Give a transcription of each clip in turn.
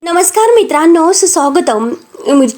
नमस्कार मित्रांनो, सुस्वागतम.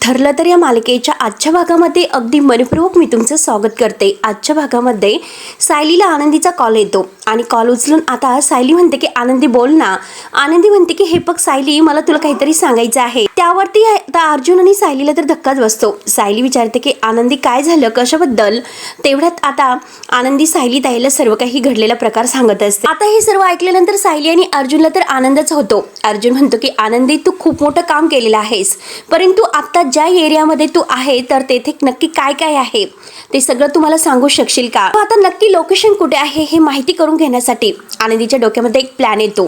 ठरलं तर या मालिकेच्या आजच्या भागामध्ये अगदी मनपूर्वक मी तुमचं स्वागत करते. आजच्या भागामध्ये सायलीला आनंदीचा कॉल येतो आणि कॉल उचलून आता सायली म्हणते की आनंदी बोल ना. आनंदी म्हणते की हे बघ सायली, मला तुला काहीतरी सांगायचं आहे. त्यावरती आता अर्जुन आणि सायलीला तर धक्काच बसतो. सायली विचारते की आनंदी काय झालं, कशाबद्दल. तेवढ्यात आता आनंदी सायली ताईला सर्व काही घडलेला प्रकार सांगत असते. आता हे सर्व ऐकल्यानंतर सायली आणि अर्जुनला तर आनंदच होतो. अर्जुन म्हणतो की आनंदी, तू खूप मोठं काम केलेलं आहेस, परंतु आता ज्या एरियामध्ये तू आहे तर तेथे नक्की काय काय आहे ते सगळं तुम्हाला सांगू शकशील का. आता नक्की लोकेशन कुठे आहे हे माहिती करून घेण्यासाठी आनंदीच्या डोक्यामध्ये एक प्लॅन येतो.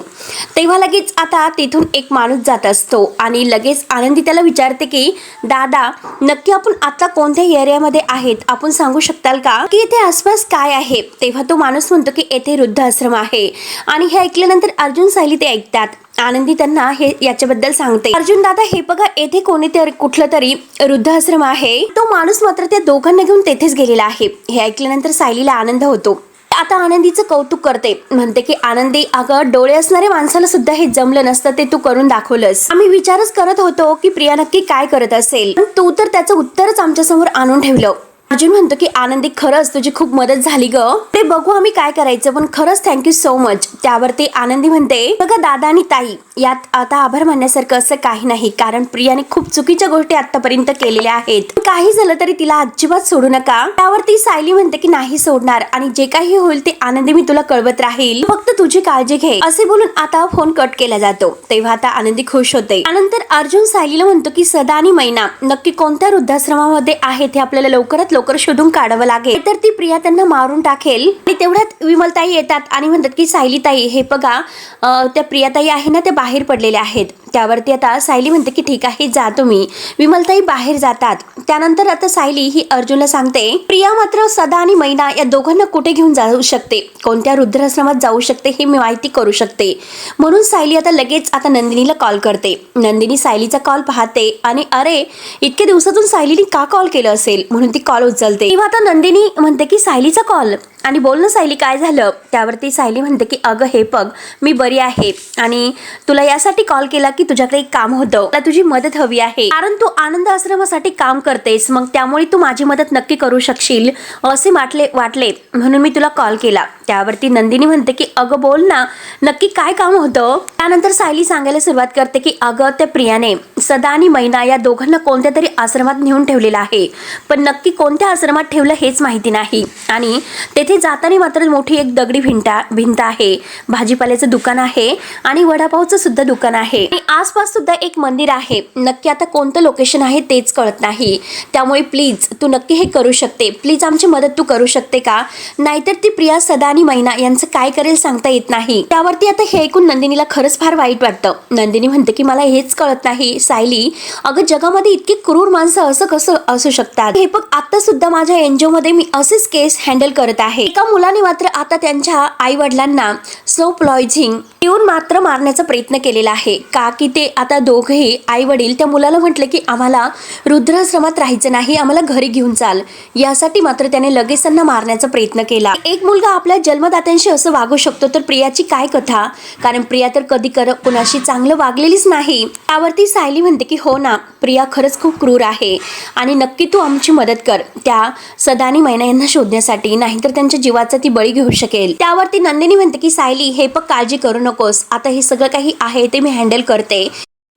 तेव्हा लगेच आता तिथून एक माणूस जात असतो आणि लगेच आनंदी त्याला विचारते की दादा, नक्की आपण आता कोणत्या एरियामध्ये आहेत, आपण सांगू शकताल का की इथे आसपास काय आहे. तेव्हा तो माणूस म्हणतो की येथे वृद्धाश्रम आहे. आणि हे ऐकल्यानंतर अर्जुन सायली ते ऐकतात. आनंदी त्यांना हे याच्याबद्दल सांगते. अर्जुन दादा, हे बघा, येथे कोणीतरी कुठलं तरी वृद्धाश्रम आहे. तो माणूस मात्र त्या दोघांना घेऊन तेथेच गेलेला आहे. हे ऐकल्यानंतर सायलीला आनंद होतो. आता आनंदीचं कौतुक करते. म्हणते की आनंदी, अगं, डोळे असणाऱ्या माणसाला सुद्धा हे जमलं नसतं, ते तू करून दाखवलंस. आम्ही विचारच करत होतो की प्रिया नक्की काय करत असेल, पण तू तर त्याचं उत्तरच आमच्या समोर आणून ठेवलं. अर्जुन म्हणतो की आनंदी, खरंच तुझी खूप मदत झाली ग. ते बघू आम्ही काय करायचं, पण खरंच थँक्यू सो मच. त्यावरती आनंदी म्हणते, बघा दादा आणि ताई, यात आता आभार मानण्यासारखं असं काही नाही, कारण प्रियाने खूप चुकीच्या गोष्टी आतापर्यंत केलेल्या आहेत. काही झालं तरी तिला अजिबात सोडू नका. त्यावरती सायली म्हणते की नाही सोडणार, आणि जे काही होईल ते आनंदी मी तुला कळवत राहील, फक्त तुझी काळजी घे. असे बोलून आता फोन कट केला जातो. तेव्हा आता आनंदी खुश होते. त्यानंतर अर्जुन सायलीला म्हणतो की सदा आणि मैना नक्की कोणत्या वृद्धाश्रमामध्ये आहेत हे आपल्याला लवकरात लवकर शोधून काढावं लागेल, तर ती प्रिया त्यांना मारून टाकेल. आणि तेवढ्यात विमलताई येतात आणि म्हणतात की सायली ताई, हे बघा, त्या प्रियाताई आहे ना, त्या बाहेर पडलेल्या आहेत. त्यावरती आता सायली म्हणते की ठीक आहे, जा तुम्ही. विमलताई बाहेर जातात. त्यानंतर आता सायली ही अर्जुनला सांगते, प्रिया मात्र सदा आणि मैना या दोघांना कुठे घेऊन जाऊ शकते, कोणत्या वृद्धाश्रमात जाऊ शकते हे मी माहिती करू शकते. म्हणून सायली आता लगेच आता नंदिनीला कॉल करते. नंदिनी सायलीचा कॉल पाहते आणि अरे, इतक्या दिवसातून सायलीने का कॉल केलं असेल म्हणून ती कॉल उचलते. तेव्हा आता नंदिनी म्हणते की सायलीचा कॉल, आणि बोल ना सायली, काय झालं. त्यावरती सायली म्हणते की अगं, हे बघ, मी बरी आहे आणि तुला यासाठी कॉल केला की तुझ्याकडे एक काम होतं, मला तुझी मदत हवी आहे, कारण तू आनंद आश्रमासाठी काम करतेस, मग त्यामुळे तू माझी मदत नक्की करू शकशील असे वाटले म्हणून मी तुला कॉल केला. त्यावरती नंदिनी म्हणते की अगं बोल ना, नक्की काय काम होतं. त्यानंतर सायली सांगायला सुरुवात करते की अगं, त्या प्रियाने सदा आणि मैना या दोघांना कोणत्या तरी आश्रमात नेऊन ठेवलेलं आहे, पण नक्की कोणत्या आश्रमात ठेवलं हेच माहिती नाही. आणि तेथे जाताना मात्र मोठी एक दगडी भिंत आहे, भाजीपाल्याचं दुकान आहे आणि वडापावचं सुद्धा दुकान आहे, आणि आसपास सुद्धा एक मंदिर आहे. नक्की आता कोणतं लोकेशन आहे तेच कळत नाही. त्यामुळे प्लीज तू नक्की हे करू शकते, प्लीज आमची मदत तू करू शकते का, नाहीतर ती प्रिया, सदा आणि मैना यांचं काय करेल सांगता येत नाही. त्यावरती आता हे ऐकून नंदिनीला खरंच फार वाईट वाटतं. नंदिनी म्हणते की मला हेच कळत नाही सायली, अगं, जगामध्ये इतकी क्रूर माणसं असं कसं असू शकतात. हे बघ, आता सुद्धा माझ्या एनजीओ मध्ये मी असेच केस हँडल करत आहे. एका मुलाने मात्र आता त्यांच्या आई वडिलांना स्लो पॉइझनिंग देऊन मात्र मारण्याचा प्रयत्न केलेला आहे. का की ते आता दोघेही आई वडील त्या मुलाला म्हटले की आम्हाला वृद्धाश्रमात राहायचं नाही, आम्हाला घरी घेऊन चाल, यासाठी मात्र त्याने लगेच त्यांना मारण्याचा प्रयत्न केला. एक मुलगा आपल्या जन्मदात्यांशी असं वागू शकतो तर प्रियाची काय कथा, कारण प्रिया तर कधी कुणाशी चांगलं वागलेलीच नाही. त्यावरती सायली म्हणते की हो ना, प्रिया खरंच खूप क्रूर आहे आणि नक्की तू आमची मदत कर त्या सदा आणि मैना यांना शोधण्यासाठी, नाहीतर त्यांच्या जीवाचा ती बळी घेऊ शकेल. त्यावरती नंदिनी म्हणते की सायली, हे पण काळजी करू नकोस, आता हे सगळं काही आहे ते मी हँडल करते.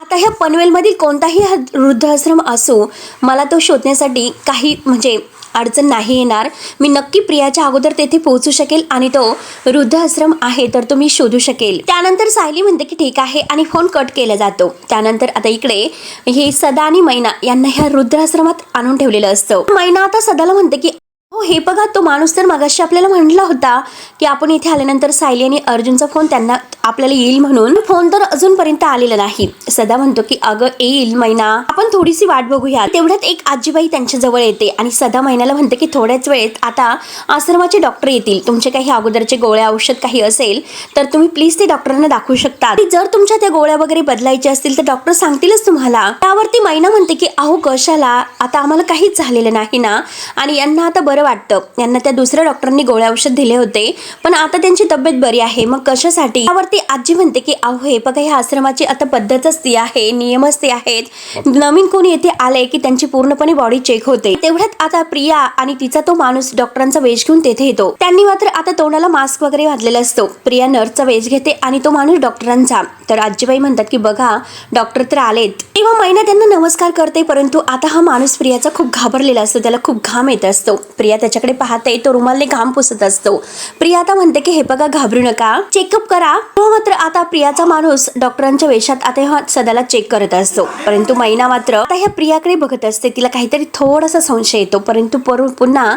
आता ह्या पनवेलमधील कोणताही वृद्धाश्रम असो, मला तो शोधण्यासाठी काही अडचण नाही येणार. मी नक्की प्रियाच्या अगोदर तेथे पोहोचू शकेल आणि तो वृद्धाश्रम आहे तर तो मी शोधू शकेल. त्यानंतर सायली म्हणते की ठीक आहे आणि फोन कट केला जातो. त्यानंतर आता इकडे हे सदा आणि मैना यांना ह्या वृद्धाश्रमात आणून ठेवलेलं असतं. मैना आता सदाला म्हणते की हो, हे बघा, तो माणूस तर मगाशी आपल्याला म्हणला होता की आपण इथे आल्यानंतर सायली आणि अर्जुनचा फोन त्यांना आपल्याला येईल म्हणून, फोन तर अजूनपर्यंत आलेला नाही. सदा म्हणतो की अगं येईल मैना, आपण थोडीशी वाट बघूया. तेवढ्यात एक आजीबाई त्यांच्या जवळ येते आणि सदा मैनाला म्हणते की थोड्याच वेळेत आता आश्रमाचे डॉक्टर येतील, तुमचे काही अगोदरचे गोळ्या औषध काही असेल तर तुम्ही प्लीज ते डॉक्टरांना दाखवू शकता. जर तुमच्या त्या गोळ्या वगैरे बदलायच्या असतील तर डॉक्टर सांगतीलच तुम्हाला. त्यावरती मैना म्हणते की अहो कशाला, आता आम्हाला काहीच झालेलं नाही ना, आणि यांना आता बरं वाटतं. यांना त्या दुसऱ्या डॉक्टरांनी गोळ्या औषध दिले होते, पण आता त्यांची तब्येत बरी आहे. मग कशासाठी? त्यावरती आजी म्हणते की अहो हे बघा, ह्या आश्रमाची आता पद्धतच ती आहे, नियमच ते आहेत. नवीन कोणी येथे आले की त्यांची पूर्णपणे बॉडी चेक होते. तेवढ्यात आता प्रिया आणि तिचा तो माणूस डॉक्टरांचा वेश घेऊन तेथे येतो. त्यांनी मात्र आता तोंडाला मास्क वगैरे घातलेला असतो. प्रिया नर्सचा वेश घेते आणि तो माणूस डॉक्टरांचा. तर आजीबाई म्हणतात की बघा, डॉक्टर तर आलेत. तेव्हा मैना त्यांना नमस्कार करते, परंतु आता हा माणूस प्रियाचा खूप घाबरलेला असतो. त्याला खूप घाम येत असतो. प्रिया त्याच्याकडे पाहते, तो रुमालने घाम पुसत असतो. प्रिया आता म्हणते की हे बघा, घाबरू नका, चेकअप करा. तो मात्र आता प्रियाचा माणूस डॉक्टरांच्या वेशात आता हा सदाला चेक करत असतो. परंतु मैना मात्र आता ह्या प्रियाकडे बघत असते. तिला काहीतरी थोडासा संशय येतो, परंतु पुन्हा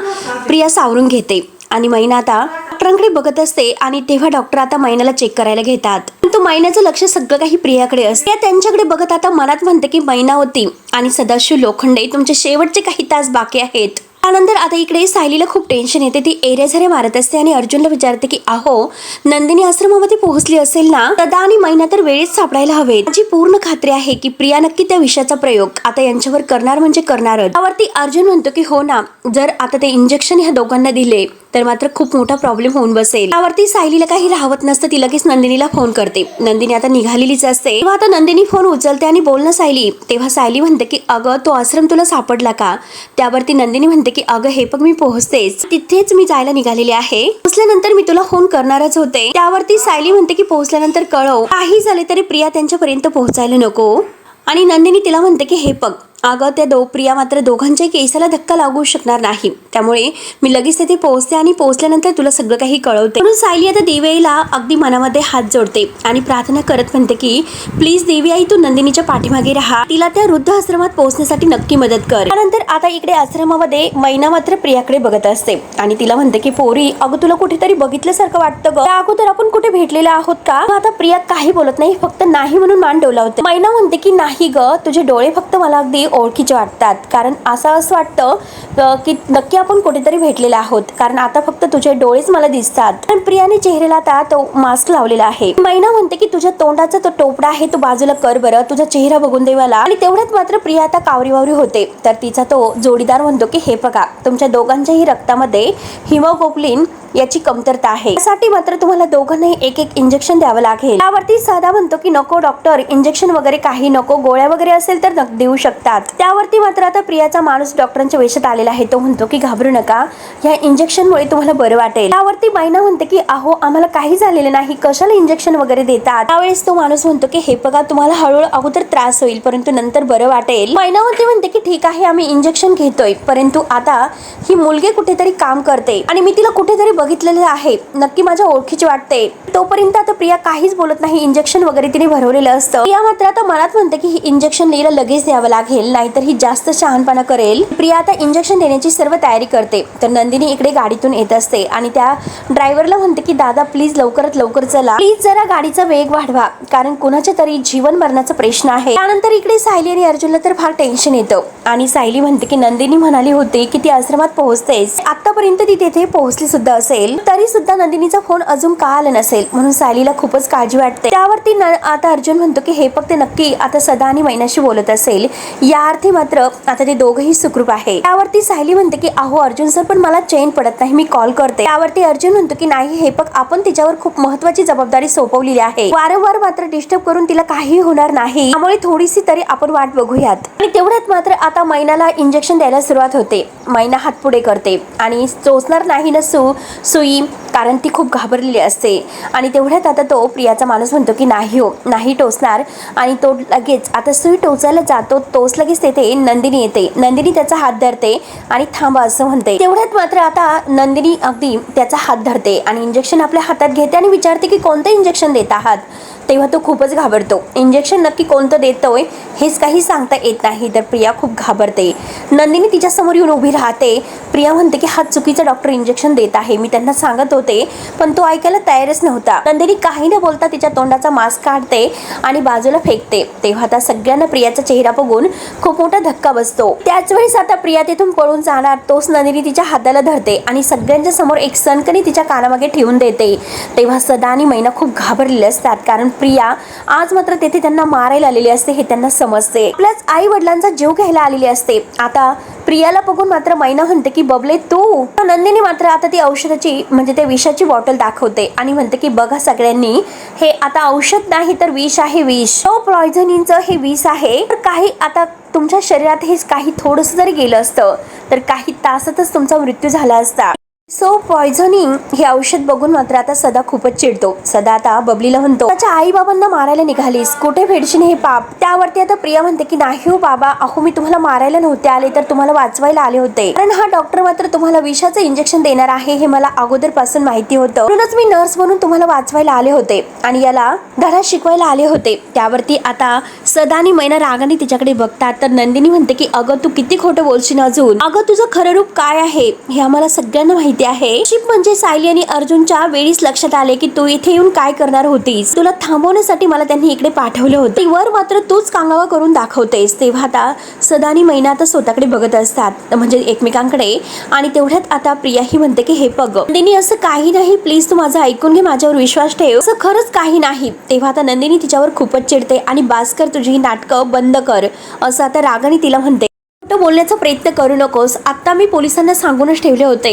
प्रिया सावरून घेते आणि मैना आता डॉक्टरांकडे बघत असते. आणि तेव्हा डॉक्टर आता मैनाला चेक करायला घेतात. तो मैनाचं लक्ष सगळं काही प्रियाकडे असते. त्यांच्याकडे बघत आता मनात म्हणते की मैना होती आणि सदाशिव लोखंडे, तुमचे शेवटचे काही तास बाकी आहेत. त्यानंतर आता इकडे सायलीला खूप टेन्शन येते. ती एरिया झरे मारत असते आणि अर्जुनला विचारते की अहो, नंदिनी आश्रमामध्ये पोहोचली असेल ना? सदा आणि मैना तर वेळेत सापडायला हवे. माझी पूर्ण खात्री आहे की प्रिया नक्की त्या विषयाचा प्रयोग आता यांच्यावर करणार म्हणजे करणारच. त्यावरती अर्जुन म्हणतो की हो ना, जर आता ते इंजेक्शन ह्या दोघांना दिले तर मात्र खूप मोठा प्रॉब्लेम होऊन बसेल. त्यावरती सायलीला काही राहत नसतं. ती लगेच नंदिनीला फोन करते. नंदिनी आता निघालेलीच असते. तेव्हा आता नंदिनी फोन उचलते आणि बोल ना सायली. तेव्हा सायली म्हणते की अगं, तो आश्रम तुला सापडला का? त्यावरती नंदिनी म्हणते की अगं हे बघ, मी पोहोचतेच, तिथेच मी जायला निघालेली आहे. पोहोचल्यानंतर मी तुला फोन करणारच होते. त्यावरती सायली म्हणते की पोहोचल्यानंतर कळव. काही झाले तरी प्रिया त्यांच्यापर्यंत पोहोचायला नको. आणि नंदिनी तिला म्हणते की हे बघ अगं, त्या प्रिया मात्र दोघांच्याही केसाला धक्का लागू शकणार नाही, त्यामुळे मी लगेच तिथे पोहोचते आणि पोहोचल्यानंतर तुला सगळं काही कळवते. म्हणून सायली आता देवीआईला अगदी मनामध्ये हात जोडते आणि प्रार्थना करत म्हणते की प्लीज देवीआई, तू नंदिनीच्या पाठीमागे राहा, तिला त्या वृद्ध आश्रमात पोहोचण्यासाठी नक्की मदत कर. त्यानंतर आता इकडे आश्रमामध्ये मैना मात्र प्रियाकडे बघत असते आणि तिला म्हणते की पोरी, अगं तुला कुठेतरी बघितल्यासारखं वाटतं ग, त्या अगोदर आपण कुठे भेटलेले आहोत का? आता प्रिया काही बोलत नाही, फक्त नाही म्हणून मान डोलावते. मैना म्हणते की नाही ग, तुझे डोळे फक्त मला अगदी ओळखीचे वाटतात, कारण असं वाटतं की नक्की आपण कुठेतरी भेटलेले आहोत, कारण आता फक्त तुझे डोळेच मला दिसतात. पण प्रियाने चेहऱ्याला आता तो मास्क लावलेला आहे. मैना म्हणते की तुझ्या तोंडाचा तो टोपडा आहे तो बाजूला कर बरं, तुझा चेहरा बघून दे मला. आणि तेवढ्यात मात्र प्रिया आता कावरीवावरी होते. तर तिचा तो जोडीदार म्हणतो की हे बघा, तुमच्या दोघांच्याही रक्तामध्ये हिमोग्लोबिन याची कमतरता आहे, त्यासाठी मात्र तुम्हाला दोघांनाही एक एक इंजेक्शन द्यावं लागेल. त्यावरती साधा म्हणतो की नको डॉक्टर, इंजेक्शन वगैरे काही नको, गोळ्या वगैरे असेल तर देऊ शकतात. त्यावरती मात्र आता प्रियाचा माणूस डॉक्टरांच्या वेशात आलेला आहे. तो म्हणतो की घाबरू नका, या इंजेक्शनमुळे तुम्हाला बरं वाटेल. त्यावरती मैना म्हणते की अहो, आम्हाला काही झालेलं नाही, कशाला इंजेक्शन वगैरे देतात? त्यावेळेस तो माणूस म्हणतो की हे बघा, तुम्हाला हळूहळू अगोदर त्रास होईल, परंतु नंतर बरं वाटेल. मैनावती म्हणते की ठीक आहे, आम्ही इंजेक्शन घेतोय, परंतु आता ही मुलगी कुठेतरी काम करते आणि मी तिला कुठेतरी बघितलेले आहे, नक्की माझ्या ओळखीची वाटते. तोपर्यंत आता प्रिया काहीच बोलत नाही. इंजेक्शन वगैरे तिने भरवलेलं असतं. प्रिया मात्र आता मनात म्हणते की ही इंजेक्शन तिला लगेच द्यावं लागेल, नाहीतर ही जास्त शहाणपणा करेल. प्रिया आता इंजेक्शन देण्याची सर्व तयारी करते. तर नंदिनी इकडे गाडीतून येत असते आणि त्या ड्रायव्हरला म्हणते की दादा प्लीज लवकरात लवकर चला, प्लीज जरा गाडीचा वेग वाढवा, कारण कुणाच्या तरी जीवन मरणाचा प्रश्न आहे. त्यानंतर इकडे सायली आणि अर्जुनला तर फार टेन्शन येतं आणि सायली म्हणते की नंदिनी म्हणाली होती की ती आश्रमात पोहोचतेच, आतापर्यंत ती तेथे पोहोचली सुद्धा असेल, तरी सुद्धा नंदिनीचा फोन अजून का आला नसेल, म्हणून सायलीला खूपच काळजी वाटते. त्यावरती आता अर्जुन म्हणतो की हे फक्त नक्की आता सदा आणि मैनाशी बोलत असेल, या अर्थी मात्र आता ते दोघंही सुखरूप आहे. त्यावरती सायली म्हणते की अहो अर्जुन सर, पण मला चैन पडत नाही, मी कॉल करते. त्यावरती अर्जुन म्हणतो की नाही, हे बघ, आपण तिच्यावर खूप महत्वाची जबाबदारी सोपवलेली आहे, वारंवार मात्र डिस्टर्ब करून तिला काही होणार नाही, त्यामुळे थोडीशी तरी आपण वाट बघूयात. आणि तेवढ्यात मात्र आता मैनाला इंजेक्शन द्यायला सुरुवात होते. मैना हात पुढे करते आणि टोचणार नाही ना सुई, कारण ती खूप घाबरलेली असते. आणि तेवढ्यात आता तो प्रियाचा माणूस म्हणतो की नाही हो, नाही टोचणार, आणि तो लगेच आता सुई टोचायला जातो. तोच लगेच तेथे नंदिनी येते. नंदिनी त्याचा हात धरते आणि थांबा असं म्हणते. तेवढ्यात मात्र आता नंदिनी अगदी त्याचा हात धरते आणि इंजेक्शन आपल्या हातात घेते आणि विचारते की कोणतं इंजेक्शन देत आहात. तेव्हा तो खूपच घाबरतो. इंजेक्शन नक्की कोणतं देतोय हेच काही सांगता येत नाही. तर प्रिया खूप घाबरते. नंदिनी तिच्या समोर येऊन उभी राहते. प्रिया म्हणते की हा चुकीचा डॉक्टर इंजेक्शन देत आहे, मी त्यांना सांगत होते, पण तो ऐकायला तयारच नव्हता. नंदिनी काही न बोलता तिच्या तोंडाचा मास्क काढते आणि बाजूला फेकते. तेव्हा आता सगळ्यांना प्रियाचा चेहरा बघून खूप मोठा धक्का बसतो. त्याच वेळेस आता प्रिया तिथून पळून जाणार, तोच नंदिनी तिच्या हाताला धरते आणि सगळ्यांच्या समोर एक सनकणी तिच्या कानामागे ठेवून देते. तेव्हा सदा आणि मैना खूप घाबरलेले असतात, कारण प्रिया आज मात्र तेथे त्यांना मारायला आलेली असते हे त्यांना समजते. आपल्याच आई वडिलांचा जीव घ्यायला आलेली असते. आता प्रियाला बघून मात्र मैना म्हणते की बबले तू. नंदिनी मात्र आता ती औषधाची म्हणजे त्या विषाची बॉटल दाखवते आणि म्हणते की बघा सगळ्यांनी, हे आता औषध नाही तर विष आहे, विष. पॉयझनिंगचं हे विष आहे. तर काही आता तुमच्या शरीरात हे काही थोडंसं जरी गेलं असतं तर काही तासातच तुमचा मृत्यू झाला असता. सो पॉयझनिंग हे औषध बघून मात्र आता सदा खूपच चिडतो. सदा आता बबलीला म्हणतो त्याच्या आई बाबांना मारायला निघालीस, कुठे फेडशील हे पाप. त्यावरती आता प्रिया म्हणते की नाही हो बाबा, अहो मी तुम्हाला मारायला नव्हते आले तर तुम्हाला वाचवायला आले होते. कारण हा डॉक्टर मात्र तुम्हाला विषाचं इंजेक्शन देणार आहे हे मला अगोदर पासून माहिती होतं, म्हणूनच मी नर्स म्हणून तुम्हाला वाचवायला आले होते आणि याला धडा शिकवायला आले होते. त्यावरती आता सदा आणि मैना रागाने तिच्याकडे बघतात. तर नंदिनी म्हणते की अगं तू किती खोटं बोलशील अजून, अगं तुझं खरं रूप काय आहे हे आम्हाला सगळ्यांना माहिती आहे. शिप म्हणजे सायली आणि अर्जुनच्या वेळीच लक्षात आले की तू इथे येऊन काय करणार होतीस. तुला थांबवण्यासाठी मला त्यांनी इकडे पाठवलं होतं. वर मात्र तूच कांगावा करून दाखवतेस. तेव्हा आता सदा आणि मैना आता स्वतःकडे बघत असतात म्हणजे एकमेकांकडे. आणि तेवढ्यात आता प्रिया ही म्हणते की हे बघ नंदिनी, असं काही नाही, प्लीज तू माझं ऐकून घे, माझ्यावर विश्वास ठेव, असं खरंच काही नाही. तेव्हा आता नंदिनी तिच्यावर खूपच चिडते आणि बास कर, तुझी ही नाटकं बंद कर असं आता रागाने तिला म्हणते. बोलण्याचा प्रयत्न करू नकोस, आता मी पोलिसांना सांगूनच ठेवले होते,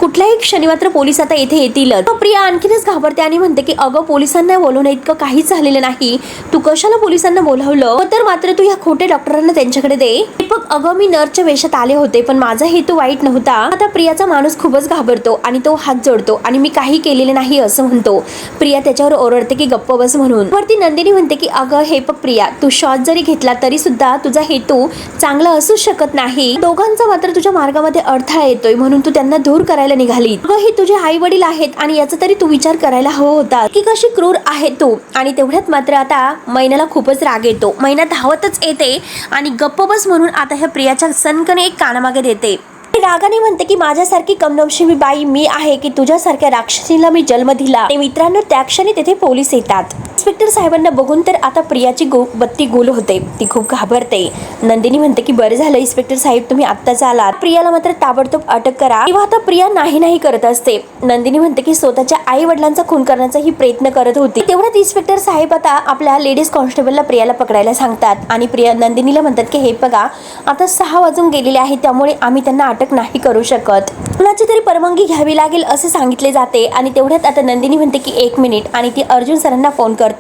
कुठल्याही क्षणी मात्र पोलीस आता इथे येतीलच. प्रिया आणखीनच घाबरते आणि म्हणते की अगं पोलिसांना बोलवणं इतकं काहीच झालेलं नाही, तू कशाला पोलिसांना बोलावलं, तर मात्र तू ह्या खोट्या डॉक्टरांना त्यांच्याकडे दे. बघ अगं मी नर्सच्या वेशात आले होते पण माझा हेतू वाईट नव्हता. आता प्रियाचा माणूस खूपच घाबरतो आणि तो हात जोडतो आणि मी काही केलेले नाही असं म्हणतो. प्रिया त्याच्यावर ओरडते की गप्प बस म्हणून. वरती नंदिनी म्हणते की अगं हे बघ प्रिया, तू शॉट जरी घेतला तरी सुद्धा तुझा हेतू चांगला असू शकत नाही. दोघांचा मात्र तुझ्या मार्गामध्ये अडथळा येतोय म्हणून तू त्यांना दूर करायला निघाली. अगं हे तुझे आई वडील आहेत आणि याचा तरी तू विचार करायला हवा होता की कशी क्रूर आहे तू. आणि तेवढ्यात मात्र आता मैनाला खूपच राग येतो. मैना धावतच येते आणि गप्प बस म्हणून आता ह्या प्रियाच्या सनकने एक कानामागे देते. रागाने म्हणते की माझ्यासारखी कमनवशिबी बाई मी आहे की तुझ्यासारख्या राक्षसीला मी जन्म दिला. आणि मित्रांनो त्या क्षणी तेथे पोलीस येतात. इन्स्पेक्टर साहेबांना बघून तर आता प्रियाची बत्ती गुल होते, ती खूप घाबरते. नंदिनी म्हणते की बरं झालं इन्स्पेक्टर साहेब तुम्ही आत्ताच आलात, प्रियाला मात्र ताबडतोब अटक करा. तेव्हा आता प्रिया नाही नाही करत असते. नंदिनी म्हणते की स्वतःच्या आई वडिलांचा खून करण्याचाही प्रयत्न करत होती. तेवढ्यात इन्स्पेक्टर साहेब आता आपल्या लेडीज कॉन्स्टेबलला प्रियाला पकडायला सांगतात आणि प्रिया नंदिनीला म्हणतात की हे बघा आता 6 वाजून गेलेले आहे त्यामुळे आम्ही त्यांना अटक नाही करू शकत, कुणाची तरी परवानगी घ्यावी लागेल असे सांगितले जाते. आणि तेवढ्यात आता नंदिनी म्हणते की 1 मिनिट आणि ती अर्जुन सरांना फोन करते.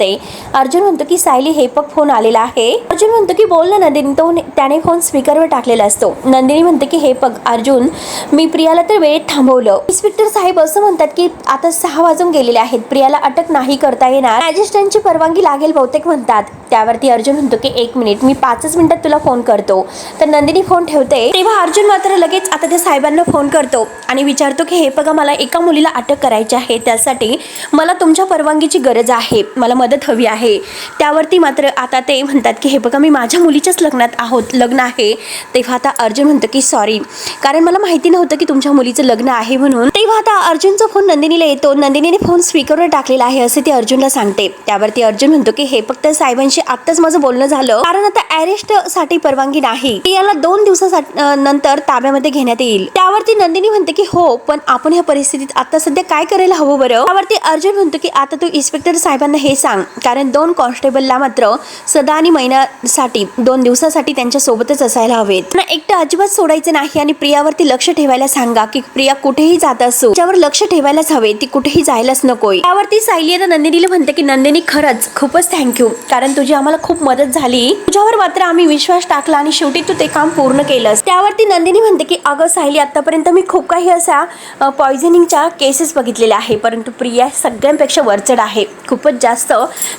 अर्जुन म्हणतो की सायली हे बघ फोन आलेला आहे. अर्जुन म्हणतो की बोल ना नंदिनी, तो त्याने फोन स्पीकरवर टाकलेला असतो. नंदिनी म्हणते की हे बघ अर्जुन, मी प्रियाला तर वेळेत थांबवलं. इन्स्पेक्टर साहेब असं म्हणतात की आता 6 वाजून गेलेले आहेत, प्रियाला अटक नाही करता येणार, मॅजिस्ट्रेटची परवानगी लागेल बहुतेक म्हणतात. त्यावरती अर्जुन म्हणतो की 1 मिनिट मी 5 मिनिटात तुला फोन करतो. तर नंदिनी फोन ठेवते. तेव्हा अर्जुन मात्र लगेच आता त्या साहेबांना फोन करतो आणि विचारतो की हे बघा मला एका मुलीला अटक करायची आहे, त्यासाठी मला तुमच्या परवानगीची गरज आहे, मला मदत हवी आहे. त्यावरती मात्र आता ते म्हणतात की हे बघा मी माझ्या मुलीच्याच लग्न आहे. तेव्हा आता अर्जुन म्हणतो की सॉरी, कारण मला माहिती नव्हतं की तुमच्या मुलीचं लग्न आहे म्हणून. तेव्हा आता अर्जुनचा फोन नंदिनीला येतो. नंदिनीने फोन स्पीकरवर टाकलेला आहे असे ती अर्जुनला सांगते. त्यावरती अर्जुन म्हणतो की हे फक्त साहेबांशी आत्ताच माझं बोलणं झालं, कारण आता अरेस्ट साठी परवानगी नाही, याला 2 दिवसासाठी नंतर ताब्यामध्ये घेण्यात येईल. त्यावरती नंदिनी म्हणते की हो पण आपण ह्या परिस्थितीत आता सध्या काय करायला हवं बरं. त्यावरती अर्जुन म्हणतो की आता तू इन्स्पेक्टर साहेबांना हे सांग, कारण 2 कॉन्स्टेबलला मात्र सदा आणि महिन्यासाठी 2 दिवसासाठी त्यांच्या सोबतच असायला हवेत, एकटं अजिबात सोडायचं नाही. आणि प्रियावरती लक्ष ठेवायला सांगा की प्रिया कुठेही जात असो त्यावर लक्ष ठेवायलाच हवे, ती कुठेही जायलाच नकोय. त्यावरती सायली आता नंदिनीला म्हणते की नंदिनी खरंच खूपच थँक्यू, कारण तुझी आम्हाला खूप मदत झाली, तुझ्यावर मात्र आम्ही विश्वास टाकला आणि शेवटी तू ते काम पूर्ण केलंस. त्यावरती नंदिनी म्हणते की अगं सायली आतापर्यंत मी खूप काही असा पॉयझनिंगच्या केसेस बघितलेल्या आहे, परंतु प्रिया सगळ्यांपेक्षा वरचढ आहे, खूपच जास्त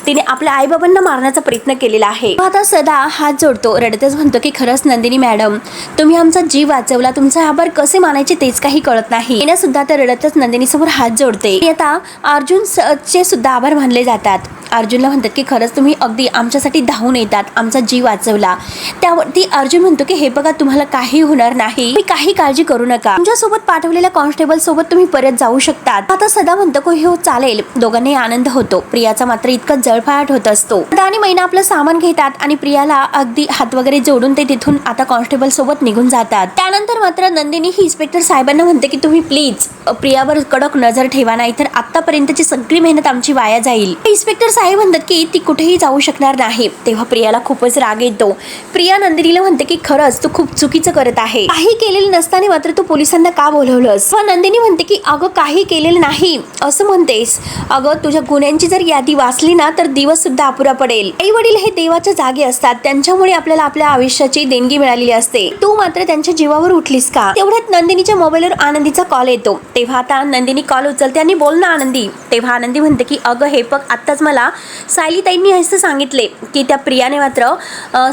तिने आपल्या आईबाबांना मारण्याचा प्रयत्न केलेला आहे. आता सदा हात जोडतो, रडतच म्हणतो की खरंच नंदिनी मॅडम तुम्ही आमचा जीव वाचवला, तुमचा आभार कसे मानायचे तेच काही कळत नाही. तिने सुद्धा तर रडतच नंदिनी समोर हात जोडते. आता अर्जुनचे सुद्धा आभार मानले जातात. अर्जुनला म्हणतात की खरंच तुम्ही अगदी आमच्यासाठी धावून येतात, आमचा जीव वाचवला. त्यावरती अर्जुन म्हणतो की हे बघा तुम्हाला काही होणार नाही, तुम्ही काही काळजी करू नका, तुमच्यासोबत पाठवलेल्या कॉन्स्टेबल सोबत तुम्ही परत जाऊ शकतात. आता सदा म्हणतो की हो चालेल. दोघांनाही आनंद होतो. प्रियाचा मात्र इतका जळफळाट होत असतो. सदा आणि मैना आपलं सामान घेतात आणि प्रियाला अगदी हात वगैरे जोडून ते तिथून आता कॉन्स्टेबल सोबत निघून जातात. त्यानंतर मात्र नंदिनी ही इन्स्पेक्टर साहेबांना म्हणते की तुम्ही प्लीज प्रियावर कडक नजर ठेवा, नाही तर आतापर्यंतची सगळी मेहनत आमची वाया जाईल. इन्स्पेक्टर साहेब म्हणतात की ती कुठेही जाऊ शकणार नाही. तेव्हा प्रियाला खूपच राग येतो. प्रिया नंदिनीला म्हणते की खरंच तू खूप चुकीचं करत आहे. काही केलेलं नसताना मात्र तू पोलिसांना का बोलवलंस? नंदिनी म्हणते की अगं काही केलेलं नाही असं म्हणतेस. अगं तुझ्या गुन्ह्यांची जर यादी वाचली ना तर दिवस सुद्धा अपुरा पडेल. आई वडील हे देवाच्या जागे असतात, त्यांच्यामुळे आपल्याला आपल्या आयुष्याची देणगी मिळालेली असते. तू मात्र त्यांच्या जीवावर उठलीस का? तेवढ्यात नंदिनीच्या मोबाईलवर आनंदीचा कॉल येतो. तेव्हा आता नंदिनी कॉल उचलते आणि बोल ना आनंदी. तेव्हा आनंदी म्हणते की अगं हे बघ, आत्ताच मला सायली ताईंनी असं सांगितले की त्या प्रियाने मात्र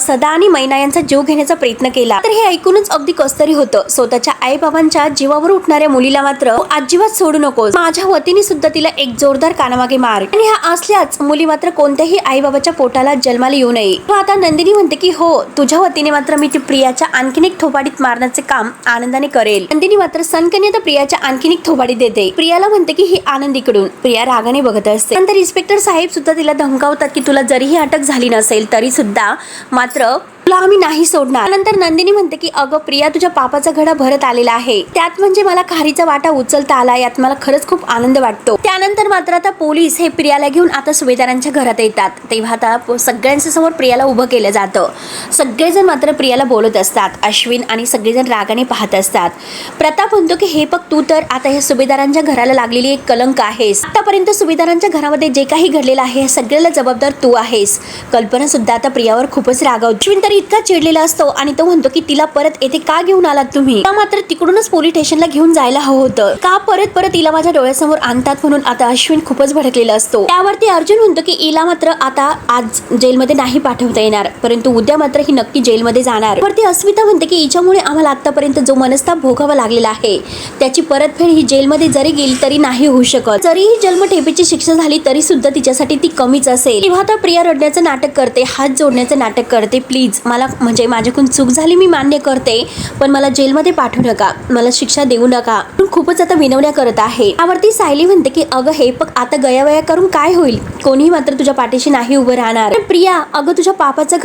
सदा आणि मैना यांचा जीव घेण्याचा प्रयत्न केला. तर हे ऐकूनच अगदी कसतरी होतं. स्वतःच्या आई बाबांच्या जीवावर उठणाऱ्या मुलीला मात्र अजिबात सोडू नकोस. माझ्या वतीने सुद्धा तिला एक जोरदार कानामागे मार. आणि ह्या असल्याच मुली मात्र कोणत्याही आई बाबाच्या पोटाला जन्माला येऊ नये. आता नंदिनी म्हणते की हो, तुझ्या वतीने मात्र मी ती प्रियाच्या आणखीन एक थोबाडीत मारण्याचे काम आनंदाने करेल. नंदिनी मात्र सनकने तर प्रियाच्या आणखीन एक थोबाडी देते. प्रियाला म्हणते की ही आनंदीकडून. प्रिया रागाने बघत असते. नंतर इन्स्पेक्टर साहेब सुद्धा तिला धमकावतात की तुला जरीही अटक झाली नसेल तरी सुद्धा मात्र तुला आम्ही नाही सोडणार. नंतर नंदिनी म्हणते की अगं प्रिया, तुझ्या पापाचा घडा भरत आलेला आहे, त्यात म्हणजे मला खारीचा वाटा उचलता आला, यात मला खरंच खूप आनंद वाटतो. त्यानंतर मात्र आता पोलीस हे प्रियाला घेऊन आता सुभेदारांच्या घरात येतात. तेव्हा आता सगळ्यांच्या समोर प्रियाला उभं केलं जातं. सगळेजण मात्र प्रियाला बोलत असतात. अश्विन आणि सगळेजण रागाने पाहत असतात. प्रताप म्हणतो की हे बघ, तू तर आता या सुभेदारांच्या घराला लागलेली एक कलंक आहेस. आतापर्यंत सुभेदारांच्या घरामध्ये जे काही घडलेलं आहे हे सगळ्याला जबाबदार तू आहेस. कल्पना सुद्धा आता प्रियावर खूपच रागावते. अश्विन तर इतका चिडलेला असतो आणि तो म्हणतो की तिला परत येथे का घेऊन आलात तुम्ही? मात्र तिकडूनच पोलीस स्टेशनला घेऊन जायला हवं होतं. का परत तिला माझ्या डोळ्यासमोर आणतात? म्हणून आता अश्विन खूपच भडकलेला असतो. त्यावरती अर्जुन म्हणतो की हिला मात्र आता आज जेलमध्ये नाही पाठवता येणार, परंतु उद्या मात्र ही नक्की जेलमध्ये जाणार. वरती अस्मिता म्हणते की हिच्यामुळे आम्हाला आतापर्यंत जो मनस्ताप भोगावा लागलेला आहे त्याची परतफेड ही जेलमध्ये जरी गेली तरी नाही होऊ शकत. जरीही जन्मठेपेची शिक्षा झाली तरी सुद्धा तिच्यासाठी ती कमीच असेल. तेव्हा आता प्रिया रडण्याचं नाटक करते, हात जोडण्याचं नाटक करते. प्लीज मला म्हणजे माझ्याकडून चूक झाली, मी मान्य करते, पण मला जेलमध्ये पाठवू नका, मला शिक्षा देऊ नका. खूपच आता विनवण्या करत आहे. त्यावरती सायली म्हणते की अगं हे बघ, आता गयावया करून काय होईल? कोणीही मात्र तुझ्या पाठीशी नाही उभं राहणार. प्रिया, अगं तुझ्या पापाचा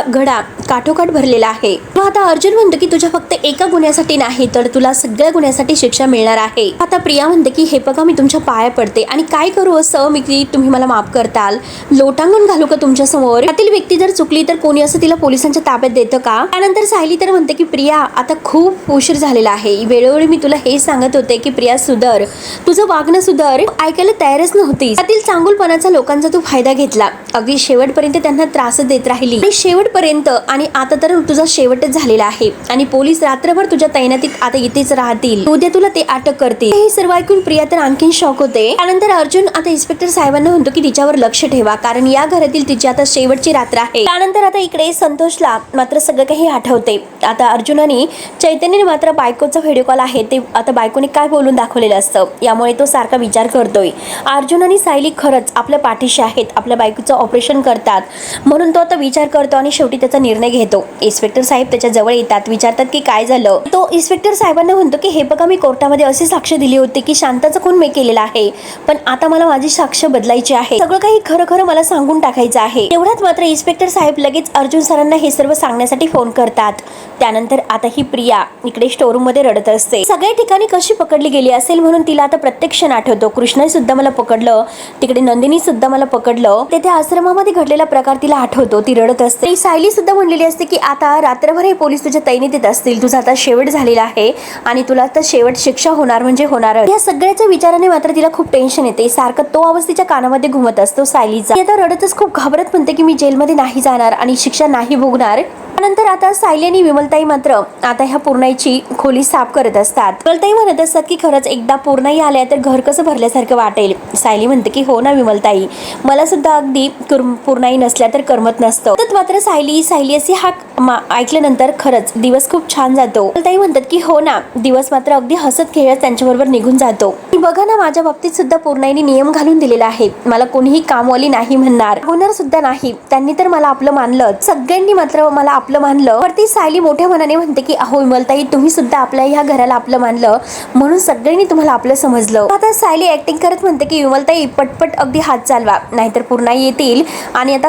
घडा काठोकाठ भरलेला आहे. आता अर्जुन म्हणतो की तुझ्या फक्त एका गुन्ह्यासाठी नाही तर तुला सगळ्या गुन्ह्यासाठी शिक्षा मिळणार आहे. आता प्रिया म्हणते की हे बघा, मी तुमच्या पाया पडते आणि काय करू असं मी की तुम्ही मला माफ करताल? लोटांगण घालू का तुमच्या समोर? त्यातील व्यक्ती जर चुकली तर कोणी असं तिला पोलिसांच्या ताब्यात देतं का? त्यानंतर सायली तर म्हणते की प्रिया, आता खूप उशीर झालेला आहे. वेळोवेळी मी तुला हे सांगत होते की प्रिया सुधर, तुझं वागणं सुधर, ऐकायला तयारच नव्हती. त्यातील चांगुलपणाचा लोकांचा तू फायदा घेतला, अगदी शेवटपर्यंत त्यांना त्रास देत राहिली आणि शेवटपर्यंत. आणि आता तर तुझा शेवटच झालेला आहे आणि पोलीस रात्रभर तुझ्या तैनातीत आता इथेच राहतील. उद्या तुला ते अटक करतील. हे सर्व ऐकून प्रिया तर आणखीन शॉक होते. त्यानंतर अर्जुन आता इन्स्पेक्टर साहेबांना म्हणतो की तिच्यावर लक्ष ठेवा, कारण या घरातील तिची आता शेवटची रात्र आहे. त्यानंतर आता इकडे संतोषला मात्र सगळं काही आठवते. आता अर्जुन आणि चैतन्यने मात्र बायकोचा व्हिडिओ कॉल आहे ते आता बायकोने काय बोलून दाखवलेलं असतं, यामुळे तो सारखा विचार करतोय. अर्जुन आणि सायली खरंच आपल्या पाठीशी आहेत, आपल्या बायकोचं ऑपरेशन करतात, म्हणून तो आता विचार करतो आणि शेवटी त्याचा निर्णय घेतो. इन्स्पेक्टर साहेब त्याच्या जवळ येतात, विचारतात की काय झालं. तो इन्स्पेक्टर साहेबांना म्हणतो की हे बघा, मी कोर्टामध्ये अशी साक्ष दिली होती की शांताचा खून मी केलेला आहे, पण आता मला माझी साक्ष बदलायची आहे. सगळं काही खरं खरं मला सांगून टाकायचं आहे. तेवढ्यात मात्र इन्स्पेक्टर साहेब लगेच अर्जुन सरांना हे सर्व सांगण्यासाठी फोन करतात. त्यानंतर आता ही प्रिया इकडे स्टोरूम मध्ये रडत असते. सगळ्या ठिकाणी कशी पकडली गेली असेल म्हणून तिला आता प्रत्येक क्षण आठवतो. कृष्णाने सुद्धा मला पकडलं, तिकडे नंदिनी सुद्धा मला पकडलं, तेथे आश्रमामध्ये घडलेला प्रकार तिला आठवतो. ती रडत असते. सायली सुद्धा म्हणलेली असते की आता रात्रभर हे पोलीस तुझ्या तैनातीत असतील, तुझा आता शेवट झालेला आहे आणि तुला आता शेवट शिक्षा होणार म्हणजे होणार. या सगळ्याच्या विचाराने मात्र तिला खूप टेन्शन येते. सारखं तो आवाज तिच्या कानामध्ये घुमत असतो सायलीचा. ती आता रडतच खूप घाबरत म्हणते की मी जेलमध्ये नाही जाणार आणि शिक्षा नाही भोगणार. त्यानंतर आता सायली आणि विमलताई मात्र आता ह्या पूर्णाईची खोली साफ करत असतात. विमलताई म्हणत असतात की खरंच एकदा पूर्णाई आल्या तर घर कसं भरल्यासारखं वाटेल. सायली म्हणते की हो ना विमलताई, मला सुद्धा अगदी पूर्णाई नसल्या तर करमत नसतं. तर मात्र सायली असे हाक ऐकल्यानंतर खरंच दिवस खूप छान जातो. विमलताई म्हणतात की हो ना, दिवस मात्र अगदी हसत खेळत त्यांच्याबरोबर निघून जातो. बघा ना, माझ्या बाबतीत सुद्धा पूर्णाईने नियम घालून दिलेला आहे, मला कोणीही कामवाली नाही म्हणणार, होणार सुद्धा नाही. त्यांनी तर मला आपलं मानलं, सगळ्यांनी मात्र मला आपलं मानलं. वरती सायली मोठ्या मनाने म्हणते की अहो विमलताई, तुम्ही सुद्धा आपल्या ह्या घराला आपलं मानलं म्हणून सगळ्यांनी तुम्हाला आपलं समजलं. आता सायली ऍक्टिंग करत म्हणते की विमलताई पटपट अगदी हात चालवा, नाहीतर पूर्णाई येतील आणि आता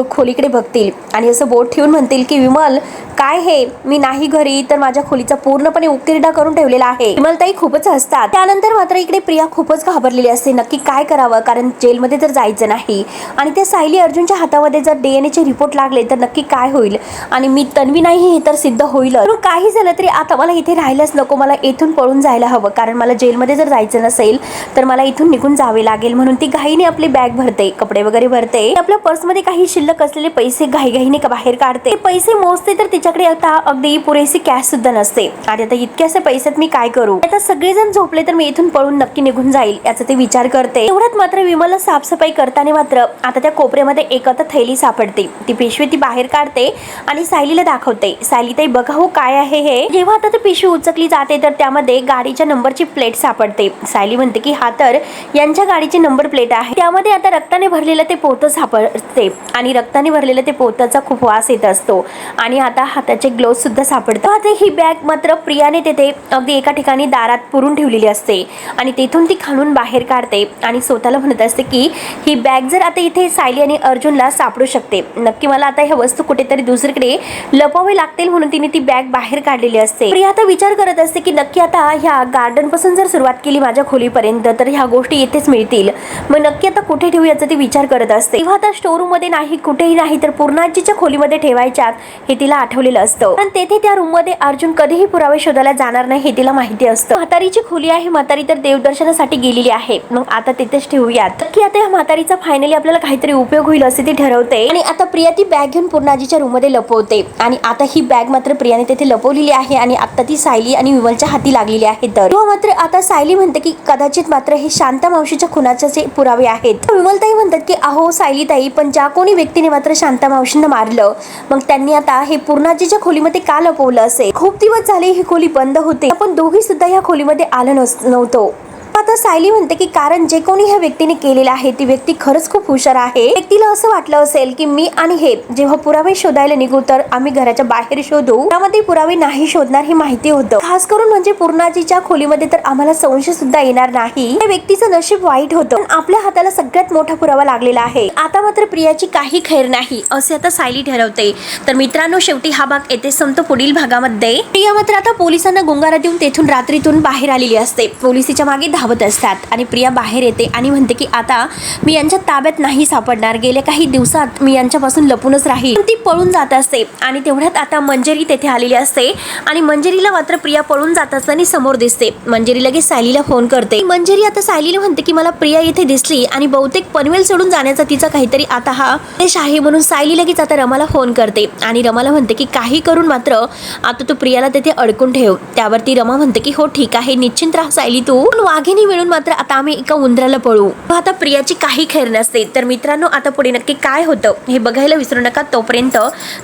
खोलीकडे बघतील आणि असं बोट ठेवून म्हणतील की विमल काय हे, मी नाही घरी तर माझ्या खोलीचा पूर्णपणे उकिरडा करून ठेवलेला आहे. विमलताई खूपच हसतात. त्यानंतर मात्र इकडे प्रिया खूपच घाबरलेली असते. नक्की काय करावं, कारण जेलमध्ये तर जायचं नाही आणि त्या सायली अर्जुनच्या हातामध्ये जर DNA चे रिपोर्ट लागले तर नक्की काय होईल आणि मी तन्वी नाही हे तर सिद्ध होईल. काही झालं तरी आता मला इथे राहायलाच नको, मला इथून पळून जायला हवं, कारण मला जेलमध्ये जर जायचं नसेल तर मला इथून निघून जावे लागेल. म्हणून ती घाईने आपली बॅग भरते, कपडे वगैरे भरते, आपल्या पर्समध्ये काही शिल्लक असलेले पैसे घाईघाईने बाहेर काढते. पैसे मोजते तर तिच्याकडे आता अगदी पुरेशी कॅश सुद्धा नसते. आणि आता इतक्याशा पैशात मी काय करू, आता सगळेजण झोपले तर मी इथून पळून नक्की निघून जाईल याचा ते विचार करते. एवढ्यात मात्र विमलला साफसफाई करताना मात्र आता त्या कोपऱ्यामध्ये एक आता थैली सापडते. ती पिशवी ती बाहेर काढते आणि सायलीला दाखवते. सायलीताई बघा हो काय आहे हे. जेव्हा आता ती पिशवी उचकली जाते तर त्यामध्ये गाडीच्या नंबरची प्लेट सापडते. सायली म्हणते की हा तर यांच्या गाडीची नंबर प्लेट आहे. त्यामध्ये आता रक्ताने भरलेलं ते पोतं सापडते आणि रक्ताने भरलेलं ते पोताचा खूप वास येत असतो आणि आता हाताचे ग्लोव्ह सुद्धा सापडतात. आता ही बॅग मात्र प्रियाने तेथे अगदी एका ठिकाणी दारात पुरून ठेवलेली असते आणि तेथून ती खाणून बाहेर काढते आणि स्वतःला म्हणत असते की ही बॅग जर आता इथे सायली आणि अर्जुनला सापडू शकते, नक्की मला आता ह्या वस्तू कुठेतरी दुसरीकडे लपवावे लागतील म्हणून तिने ती बॅग बाहेर काढलेली असते. प्रिया आता विचार करत असते की नक्की आता ह्या गार्डन पासून जर सुरुवात केली माझ्या खोलीपर्यंत तर ह्या गोष्टी इथेच मिळतील, मग नक्की आता कुठे ठेवू याचा ती विचार करत असते. तेव्हा आता स्टोर रूम मध्ये नाही, कुठेही नाही, तर पूर्णाजीच्या खोलीमध्ये ठेवायच्यात हे तिला आठवलेलं असतं. पण तेथे त्या रूम मध्ये अर्जुन कधीही पुरावे शोधायला जाणार नाही हे तिला माहिती असतं. म्हातारीची खोली आहे, म्हातारी तर देवदर्शनासाठी गेलेली आहे, मग आता तिथेच ठेवूयात. नक्की आता या म्हातारीचा फायनली आपल्याला काहीतरी उपयोग होईल असे ती ठरवते आणि आता प्रिया ती बॅग घेऊन पूर्णाजीच्या रूम मध्ये लपवते आणि आता ही बॅग मात्र प्रियाने तेथे लपवलेली आहे आणि आता ती सायली आणि विमलच्या हाती लागलेली आहे. तर मात्र आता सायली म्हणते की कदाचित मात्र हे शांता मावशीच्या खुनाचे पुरावे आहेत. विमलताई म्हणतात की अहो सायलीताई, पण ज्या कोणी व्यक्तीने मात्र शांता मावशींना मारलं मग त्यांनी आता हे पूर्णाजीच्या खोलीमध्ये का लपवलं असेल. खूप दिवस झाले ही खोली बंद होते, आपण दोघी सुद्धा या खोलीमध्ये आलो नव्हतो. आता सायली म्हणते की कारण जे कोणी ह्या व्यक्तीने केलेलं आहे ती व्यक्ती खरंच खूप हुशार आहे. व्यक्तीला असं वाटलं असेल की मी आणि हे जेव्हा पुरावे शोधायला निघू तर आम्ही घराच्या बाहेर शोधू, त्यामध्ये पुरावे नाही शोधणार हे माहिती होतं. खास करून म्हणजे पूर्णाजीच्या खोलीमध्ये तर आम्हाला संशय सुद्धा येणार नाही. त्या व्यक्तीचं नशीब वाईट होतं, पण आपल्या हाताला सगळ्यात मोठा पुरावा लागलेला आहे. आता मात्र प्रियाची काही खैर नाही असे आता सायली ठरवते. तर मित्रांनो, शेवटी हा भाग येथे संपतो. पुढील भागामध्ये प्रिया मात्र आता पोलिसांना गुंगारा देऊन तेथून रात्रीतून बाहेर आलेली असते. पोलिसीच्या मागे धावत असतात आणि प्रिया बाहेर येते आणि म्हणते की आता मी यांच्या ताब्यात नाही सापडणार, गेल्या काही दिवसात मी यांच्यापासून लपूनच राहील. ती पळून जात असते आणि तेवढ्यात आता मंजेरी तेथे आलेली असते आणि मंजेरीला मात्र प्रिया पळून जात असताना समोर दिसते. मंजेरी लगेच सायलीला फोन करते. मंजेरी आता सायलीला म्हणते की मला प्रिया इथे दिसली आणि बहुतेक पनवेल सोडून जाण्याचा तिचा काहीतरी आता हा देश आहे, म्हणून सायली लगेच आता रमाला फोन करते आणि रमाला म्हणते की काही करून मात्र आता तू प्रियाला तेथे अडकून ठेव. त्यावरती रमा म्हणते की हो ठीक आहे, निश्चिंत राहा सायली तू. वाघिणी मिळून मात्र आता आम्ही एका उंदराला पळू. आता प्रियाची काही खैर नसते. तर मित्रांनो, आता पुढे नक्की काय होतं हे बघायला विसरू नका. तोपर्यंत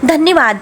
धन्यवाद.